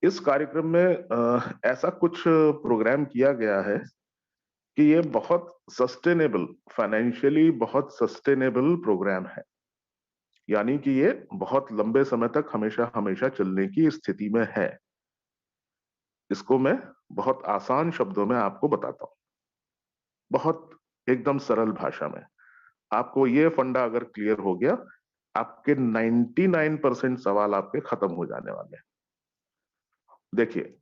इस कार्यक्रम में ऐसा कुछ प्रोग्राम किया गया है कि ये बहुत सस्टेनेबल, फाइनेंशियली बहुत सस्टेनेबल प्रोग्राम है। यानी कि ये बहुत लंबे समय तक हमेशा हमेशा चलने की स्थिति में है। इसको मैं बहुत आसान शब्दों में आपको बताता हूं, बहुत एकदम सरल भाषा में। आपको ये फंडा अगर क्लियर हो गया, आपके 99% सवाल आपके खत्म हो जाने वाले हैं। देखिए,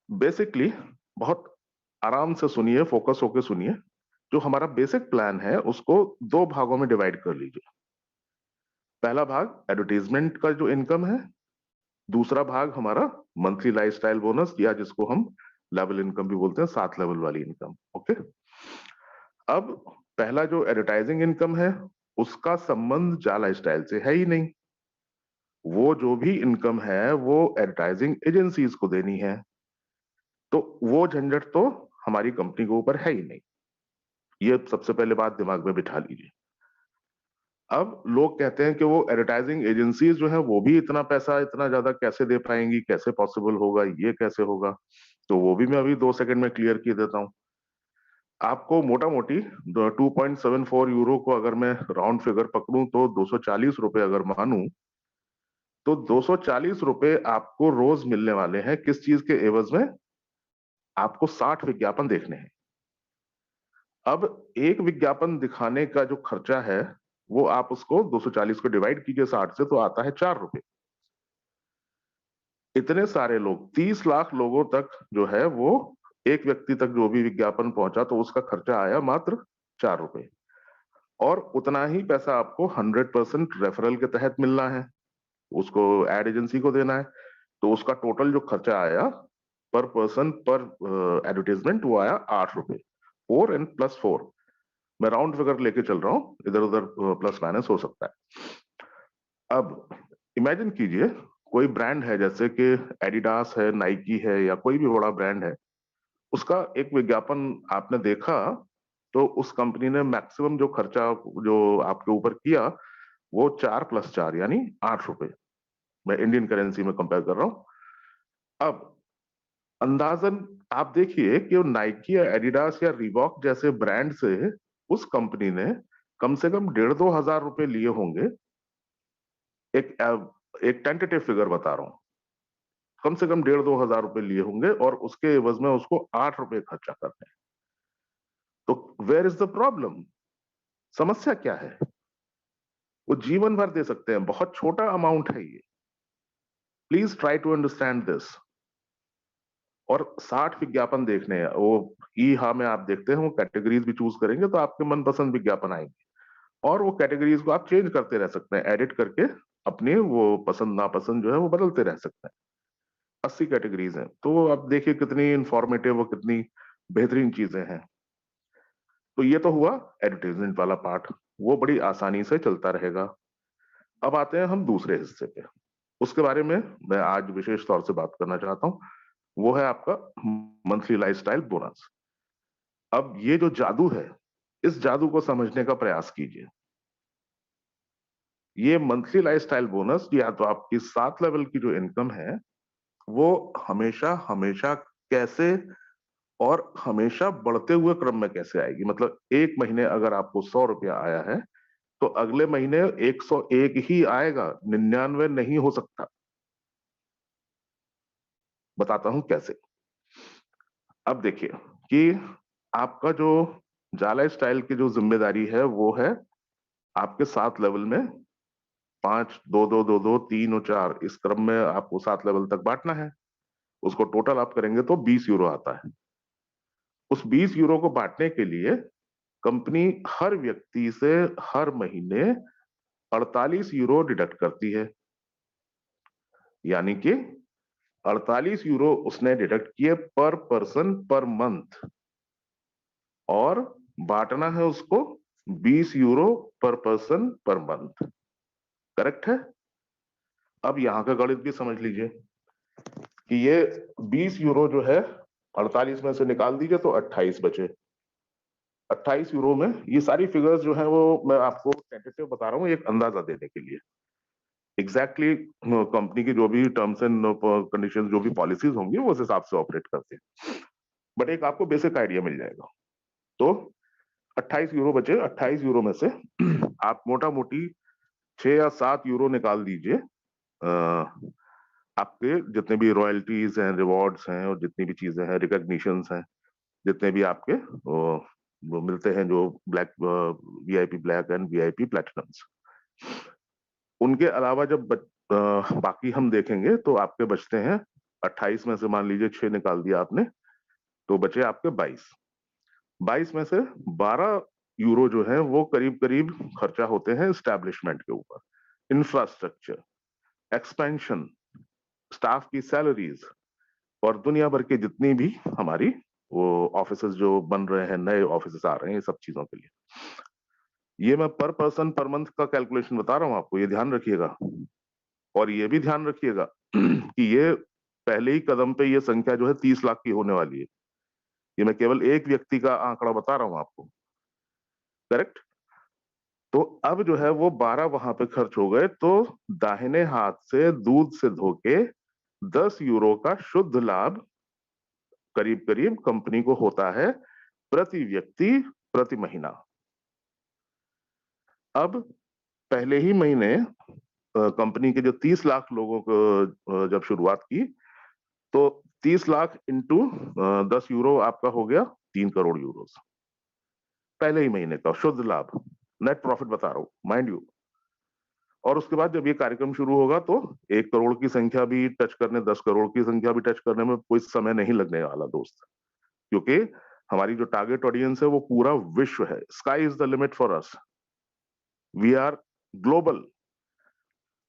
बेसिकली बहुत आराम से सुनिए, फोकस होके सुनिए। जो हमारा बेसिक प्लान है उसको दो भागों में डिवाइड कर लीजिए। पहला भाग एडवर्टाइजमेंट का जो इनकम है, दूसरा भाग हमारा मंथली लाइफस्टाइल बोनस या जिसको हम लेवल इनकम भी बोलते हैं, 7 लेवल वाली इनकम। ओके, अब पहला जो एडवर्टाइजिंग इनकम है उसका संबंध जा लाइफस्टाइल से है ही नहीं। वो जो भी इनकम है वो एडवर्टाइजिंग एजेंसीज को देनी है, तो वो झंझट तो हमारी कंपनी के ऊपर है ही नहीं। ये सबसे पहले बात दिमाग में बिठा लीजिए। अब लोग कहते हैं कि वो एडवर्टाइजिंग एजेंसीज जो है वो भी इतना पैसा इतना ज्यादा कैसे दे पाएंगी, कैसे पॉसिबल होगा, ये कैसे होगा। तो वो भी मैं अभी 2 सेकंड में क्लियर किए देता हूं। आपको मोटा मोटी 2.74 यूरो को अगर मैं राउंड फिगर पकड़ूं तो 240 रुपए अगर मानूं, तो 240 रुपए आपको रोज मिलने वाले हैं। किस चीज के एवज में? आपको 60 विज्ञापन देखने हैं। अब एक विज्ञापन दिखाने का जो खर्चा है वो आप उसको 240 को डिवाइड कीजिए 60 से, तो आता है 4 रुपए। इतने सारे लोग, 30 लाख लोगों तक जो है वो, एक व्यक्ति तक जो भी विज्ञापन पहुंचा तो उसका खर्चा आया मात्र 4 रुपए। और उतना ही पैसा आपको 100% रेफरल के तहत मिलना है, उसको एड एजेंसी को देना है। तो उसका टोटल जो खर्चा आया पर पर्सन पर एडवर्टीजमेंट वो आया 8 रुपए। 4 and +4, मैं राउंड फिगर लेके चल रहा हूं, इधर उधर प्लस माइनस हो सकता है। अब इमेजिन कीजिए कोई ब्रांड है, जैसे कि एडिडास है, नाइकी है, या कोई भी बड़ा ब्रांड है, उसका एक विज्ञापन आपने देखा, तो उस कंपनी ने मैक्सिमम जो खर्चा जो आपके ऊपर किया वो 4 + 4 यानी 8 रुपए। मैं इंडियन करेंसी में कंपेयर कर रहा हूं। अब अंदाजन आप देखिए कि वो नाइकी या एडिडास या रिबॉक जैसे ब्रांड से उस कंपनी ने कम से कम 1,500-2,000 रुपए लिए होंगे। एक एक टेंटेटिव फिगर बता रहा हूं, कम से कम 1,500-2,000 रुपए लिए होंगे और उसके एवज में उसको 8 रुपए खर्चा करने हैं। तो वेयर इज द प्रॉब्लम? समस्या क्या है? वो जीवन भर दे सकते हैं, बहुत छोटा अमाउंट है ये। Please try to understand this. और 60 विज्ञापन देखने हैं, वो ई हा में आप देखते हैं, वो कैटेगरीज भी चूज करेंगे तो आपके मनपसंद विज्ञापन आएंगे। और वो कैटेगरीज को आप चेंज करते रह सकते हैं, एडिट करके अपने वो पसंद नापसंद जो है वो बदलते रह सकते हैं। 80 कैटेगरीज हैं, तो आप देखिए कितनी इंफॉर्मेटिव और कितनी बेहतरीन चीजें हैं। तो ये तो हुआ एडवर्टाइजमेंट वाला पार्ट, वो बड़ी आसानी से चलता रहेगा। अब आते हैं हम दूसरे हिस्से पे, उसके बारे में मैं आज विशेष तौर से बात करना चाहता हूं। वो है आपका मंथली लाइफस्टाइल बोनस। अब ये जो जादू है, इस जादू को समझने का प्रयास कीजिए। ये मंथली लाइफस्टाइल बोनस या तो आपकी 7 लेवल की जो इनकम है वो हमेशा हमेशा कैसे और हमेशा बढ़ते हुए क्रम में कैसे आएगी। मतलब एक महीने अगर आपको 100 रुपया आया है तो अगले महीने 101 ही आएगा, 99 नहीं हो सकता। बताता हूं कैसे। अब देखिए कि आपका जो जाला स्टाइल की जो जिम्मेदारी है वो है आपके 7 लेवल में, 5, 2, 2, 2, 2, 3 और 4, इस क्रम में आपको 7 लेवल तक बांटना है। उसको टोटल आप करेंगे तो 20 यूरो आता है। उस 20 यूरो को बांटने के लिए कंपनी हर व्यक्ति से हर महीने 48 यूरो डिडक्ट करती है। यानी कि 48 यूरो उसने डिडक्ट किए पर पर्सन पर मंथ, और बांटना है उसको 20 यूरो पर पर्सन पर मंथ। करेक्ट है? अब यहां का गणित भी समझ लीजिए कि ये 20 यूरो जो है 48 में से निकाल दीजिए तो 28 बचे। 28 यूरो में ये सारी फिगर्स जो है वो मैं आपको टेंटेटिव बता रहा हूँ एक अंदाजा देने के लिए। एग्जैक्टली कंपनी की जो भी टर्म्स एंड कंडीशंस, जो भी पॉलिसीज होंगी, वो उस हिसाब से ऑपरेट करते हैं। बट एक आपको बेसिक आइडिया मिल जाएगा। तो 28 यूरो बचे। 28 यूरो में से आप मोटा मोटी 6 या 7 यूरो निकाल दीजिए आपके जितने भी रॉयल्टीज हैं, रिवॉर्ड्स हैं, और जितनी भी चीजें हैं, रिकॉग्निशंस हैं, जितने भी आपके वो मिलते हैं, जो black VIP black and VIP platinums, उनके अलावा जब बाकी हम देखेंगे तो आपके बचते हैं 28 में से मान लीजिए 6 निकाल दिया आपने, तो बचे आपके 22। 22 में से 12 यूरो जो है वो करीब करीब खर्चा होते हैं एस्टैब्लिशमेंट के ऊपर, इंफ्रास्ट्रक्चर, एक्सपेंशन, स्टाफ की सैलरीज, और दुनिया भर के जितनी भी हमारी वो ऑफिसेस जो बन रहे हैं, नए ऑफिसेस आ रहे हैं, ये सब चीजों के लिए। ये मैं पर पर्सन पर मंथ का कैलकुलेशन बता रहा हूं आपको, ये ध्यान रखिएगा। और ये भी ध्यान रखिएगा कि ये पहले ही कदम पे ये संख्या जो है 30 लाख की होने वाली है। ये मैं केवल एक व्यक्ति का आंकड़ा बता रहा हूं आपको, करेक्ट? तो अब जो है वो 12 वहां पे खर्च हो गए, तो दाहिने हाथ से दूध से धोके 10 यूरो का शुद्ध लाभ करीब करीब कंपनी को होता है प्रति व्यक्ति प्रति महीना। अब पहले ही महीने कंपनी के जो 30 लाख लोगों को जब शुरुआत की, तो 30 लाख इंटू 10 यूरो आपका हो गया 3 करोड़ यूरो, पहले ही महीने का शुद्ध लाभ, नेट प्रॉफिट बता रहा हूं, माइंड यू। और उसके बाद जब ये कार्यक्रम शुरू होगा तो 1 करोड़ की संख्या भी टच करने, 10 करोड़ की संख्या भी टच करने में कोई समय नहीं लगने वाला दोस्त, क्योंकि हमारी जो टारगेट ऑडियंस है वो पूरा विश्व है। Sky is the limit for us, we are global,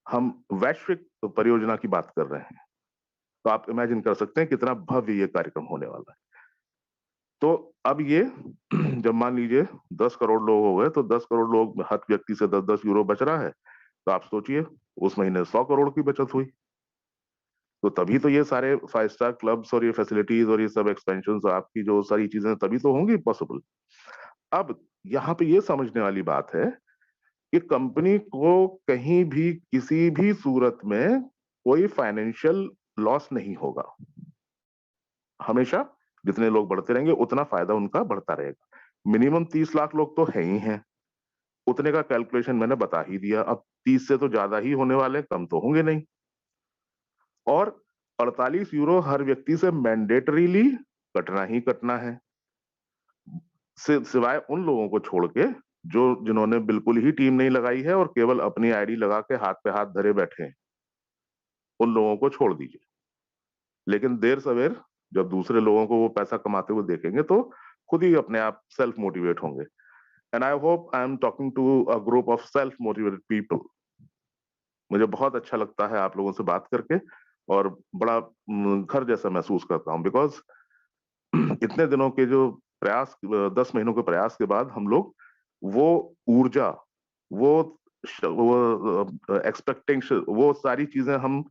हम वैश्विक परियोजना की बात कर रहे हैं। तो आप इमेजिन कर सकते हैं कितना भव्य ये कार्यक्रम होने वाला है। तो अब ये जब मान लीजिए 10 करोड़ लोग हो गए, तो 10 करोड़ लोग, हर व्यक्ति से 10-10 यूरो बच रहा है, तो आप सोचिए उस महीने 100 करोड़ की बचत हुई। तो तभी तो ये सारे 5 स्टार क्लब्स और ये फैसिलिटीज और ये सब एक्सपेंशन, आपकी जो सारी चीजें तभी तो होंगी पॉसिबल। अब यहाँ पे ये समझने वाली बात है कि कंपनी को कहीं भी किसी भी सूरत में कोई फाइनेंशियल लॉस नहीं होगा। हमेशा जितने लोग बढ़ते रहेंगे उतना फायदा उनका बढ़ता रहेगा। मिनिमम 30 लाख लोग तो है ही हैं, उतने का कैलकुलेशन मैंने बता ही दिया। अब 30 से तो ज्यादा ही होने वाले, कम तो होंगे नहीं। और 48 यूरो हर व्यक्ति से मैंडेटरीली कटना ही कटना है, सिवाय उन लोगों को छोड़ के जो जिन्होंने बिल्कुल ही टीम नहीं लगाई है और केवल अपनी आईडी लगा के हाथ पे हाथ धरे बैठे हैं, उन लोगों को छोड़ दीजिए। लेकिन देर सवेर जब दूसरे लोगों को वो पैसा कमाते हुए देखेंगे तो खुद ही अपने आप सेल्फ मोटिवेट होंगे। And I hope I am talking to a group of self motivated people. मुझे बहुत अच्छा लगता है आप लोगों से बात करके, और बड़ा घर जैसा महसूस करता हूँ, बिकॉज इतने दिनों के जो प्रयास, 10 महीनों के प्रयास के बाद हम लोग वो ऊर्जा, वो एक्सपेक्टेशन, वो सारी चीजें हम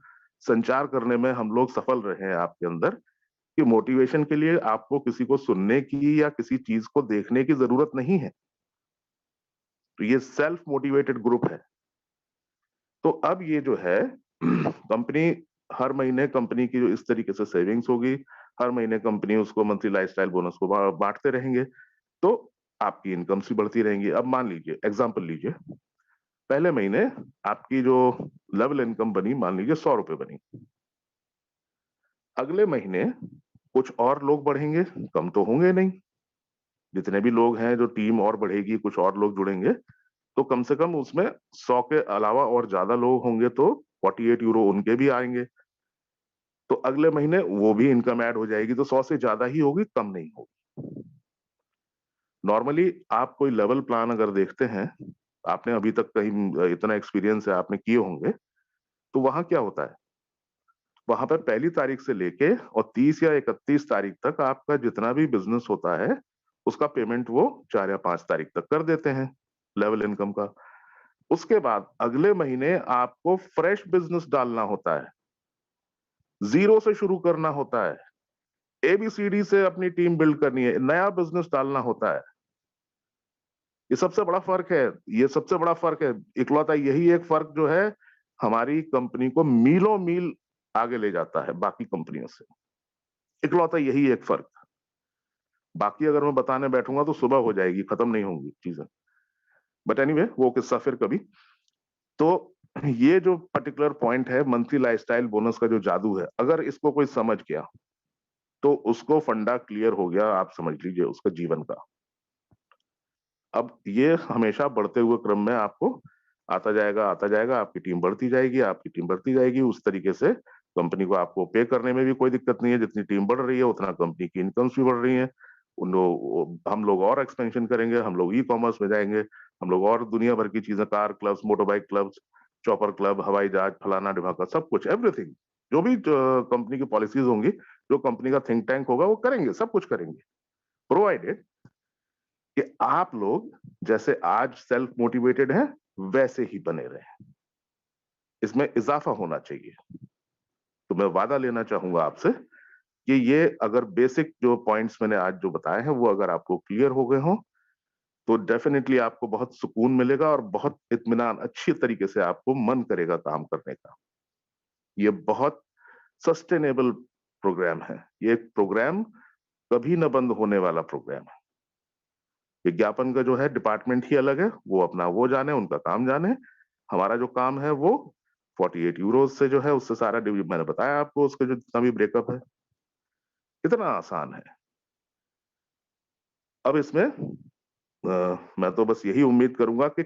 संचार करने में हम लोग सफल रहे हैं आपके अंदर, कि मोटिवेशन के लिए आपको किसी को सुनने की या किसी चीज को देखने की जरूरत नहीं है। तो ये सेल्फ मोटिवेटेड ग्रुप है। तो अब ये जो है कंपनी, हर महीने कंपनी की जो इस तरीके से सेविंग्स होगी, हर महीने कंपनी उसको मंथली लाइफस्टाइल बोनस को बांटते रहेंगे, तो आपकी इनकम्स भी बढ़ती रहेंगी। अब मान लीजिए, एग्जांपल लीजिए, पहले महीने आपकी जो लेवल इनकम बनी, मान लीजिए 100 रुपए बनी, अगले महीने कुछ और लोग बढ़ेंगे, कम तो होंगे नहीं, जितने भी लोग हैं, जो टीम और बढ़ेगी, कुछ और लोग जुड़ेंगे, तो कम से कम उसमें 100 के अलावा और ज्यादा लोग होंगे, तो 48 यूरो उनके भी आएंगे। तो अगले महीने वो भी इनकम ऐड हो जाएगी, तो 100 से ज्यादा ही होगी, कम नहीं होगी। नॉर्मली आप कोई लेवल प्लान अगर देखते हैं, आपने अभी तक कहीं इतना एक्सपीरियंस है, आपने किए होंगे, तो वहां क्या होता है, वहां पर पहली तारीख से लेके और 30 या 31 तारीख तक आपका जितना भी बिजनेस होता है उसका पेमेंट वो 4 या 5 तारीख तक कर देते हैं, लेवल इनकम का। उसके बाद अगले महीने आपको फ्रेश बिजनेस डालना होता है, जीरो से शुरू करना होता है, एबीसीडी से अपनी टीम बिल्ड करनी है, नया बिजनेस डालना होता है। ये सबसे बड़ा फर्क है, ये सबसे बड़ा फर्क है, इकलौता यही एक फर्क जो है हमारी कंपनी को मीलों मील आगे ले जाता है बाकी कंपनियों से। इकलौता यही एक फ़र्क। बाकी अगर मैं बताने बैठूँगा तो सुबह हो जाएगी, खत्म नहीं होंगी चीज़ें। बट एनीवे वो किस्सा फिर कभी। तो ये जो पर्टिकुलर पॉइंट है मंथली लाइफ़स्टाइल बोनस का जो जादू है, अगर इसको कोई समझ गया, तो उसको फंडा क्लियर हो गया, आप समझ लीजिए उसका जीवन का। अब ये हमेशा बढ़ते हुए क्रम में आपको आता जाएगा, आपकी टीम बढ़ती जाएगी, आपकी टीम बढ़ती जाएगी। उस तरीके से कंपनी को आपको पे करने में भी कोई दिक्कत नहीं है, जितनी टीम बढ़ रही है, उतना कंपनी की इनकम्स भी बढ़ रही हैं। हम लोग और एक्सपेंशन करेंगे, हम लोग ई-कॉमर्स में जाएँगे, हम लोग और दुनिया भर की चीज़ें car clubs, motor bike clubs, chopper club, हवाई जहाज, फलाना-ढिमाका सब कुछ एवरीथिंग। जो भी कंपनी की पॉलिसीज़ होंगी, जो कंपनी का थिंक टैंक होगा, वो करेंगे, सब कुछ करेंगे। प्रोवाइडेड कि आप लोग जैसे आज सेल्फ मोटिवेटेड हैं, वैसे ही बने रहें। इसमें इज़ाफ़ा होना चाहिए। तो मैं वादा लेना चाहूँगा आपसे कि ये अगर बेसिक जो पॉइंट्स मैंने आज जो बताए हैं, वो अगर आपको क्लियर हो गए हों, तो डेफ़िनिटली आपको बहुत सुकून मिलेगा और बहुत इत्मीनान अच्छी तरीके से आपको मन करेगा काम करने का। ये बहुत सस्टेनेबल प्रोग्राम है। ये एक प्रोग्राम कभी न बंद होने वाला प्रोग्राम है। विज्ञापन का जो है डिपार्टमेंट ही अलग है, वो अपना वो जाने, उनका काम जाने। हमारा जो काम है वो 48 यूरोज़ से जो है उससे सारा डिवि मैंने बताया आपको उसका जो जितना भी ब्रेकअप है, इतना आसान है। अब इसमें मैं तो बस यही उम्मीद करूँगा कि